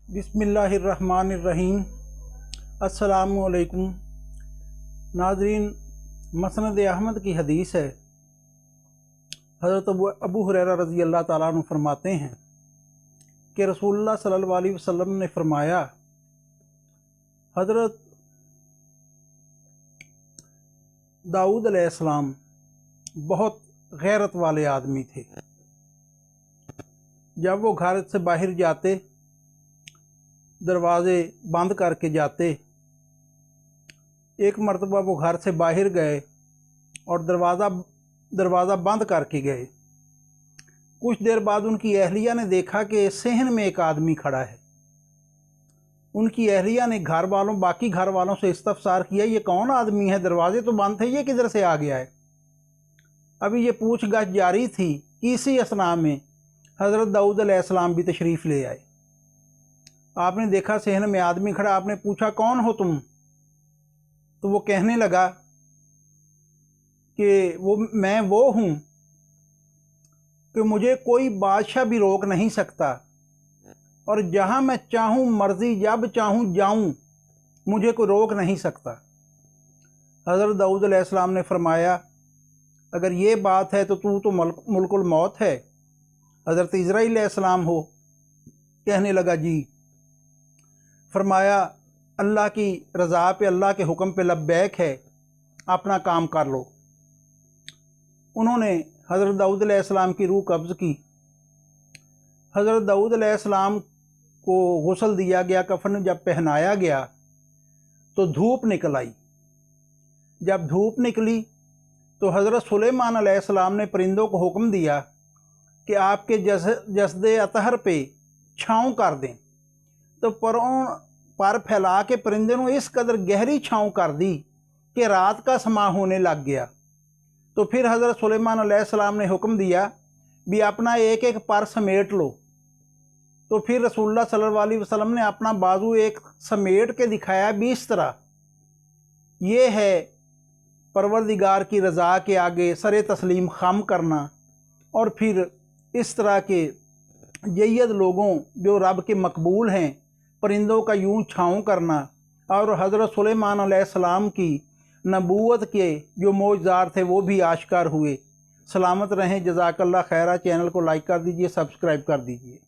बिस्मिल्लाहिर्रहमानिर्रहीम। अस्सलामुअलैकुम नाज़रीन, मसनद अहमद की हदीस है। हज़रत अबू हुरैरा रज़ी अल्लाह ताला अन्हु फरमाते हैं कि रसूलुल्लाह सल्लल्लाहु अलैहि वसल्लम ने फरमाया, हज़रत दाऊद अलैहिस्सलाम बहुत गैरत वाले आदमी थे। जब वो घर से बाहर जाते, दरवाज़े बंद करके जाते। एक मरतबा वो घर से बाहर गए और दरवाज़ा बंद करके गए। कुछ देर बाद उनकी अहलिया ने देखा कि सहन में एक आदमी खड़ा है। उनकी अहलिया ने बाकी घर वालों से इस्तफसार किया, ये कौन आदमी है, दरवाजे तो बंद थे, ये किधर से आ गया है। अभी ये पूछताछ जारी थी कि इसी असना में हज़रत दाऊद अलैहिस्सलाम भी तशरीफ़ ले आए। आपने देखा सहन में आदमी खड़ा, आपने पूछा कौन हो तुम, तो वो कहने लगा कि मैं वो हूँ कि मुझे कोई बादशाह भी रोक नहीं सकता और जहाँ मैं चाहूँ मर्ज़ी जब चाहूँ जाऊँ, मुझे कोई रोक नहीं सकता। हज़रत दाऊद अलैहिस्सलाम ने फरमाया, अगर ये बात है तो तू तो मुल्कुल मौत है। हज़रत इज़राइल अलैहिस्सलाम हो। कहने लगा जी। फरमाया, अल्लाह की रज़ा पे, अल्लाह के हुक्म पे लब्बैक है, अपना काम कर लो। उन्होंने हज़रत दाऊद अलैहिस्सलाम की रूह कब्ज़ की। हज़रत दाऊद अलैहिस्सलाम को गुस्ल दिया गया, कफन जब पहनाया गया तो धूप निकल आई। जब धूप निकली तो हज़रत सुलेमान अलैहिस्सलाम ने परिंदों को हुक्म दिया कि आपके जसदे अतहर पे छाँव कर दें। तो पर फैला के परिंदे ने इस कदर गहरी छाँव कर दी कि रात का समा होने लग गया। तो फिर हज़रत सुलेमान अलैहिस्सलाम ने हुक्म दिया भी अपना एक एक पर समेट लो। तो फिर रसूलुल्लाह सल्लल्लाहु अलैहि वसल्लम ने अपना बाजू एक समेट के दिखाया भी इस तरह। ये है परवरदिगार की रज़ा के आगे सरे तस्लीम खम करना और फिर इस तरह के जय्यद लोगों जो रब के मकबूल हैं, परिंदों का यूं छाँव करना और हज़रत सुलेमान अलैहिस्सलाम की नबूवत के जो मोजज़ात थे वो भी आश्कार हुए। सलामत रहें। जज़ाकल्लाह खैरा। चैनल को लाइक कर दीजिए, सब्सक्राइब कर दीजिए।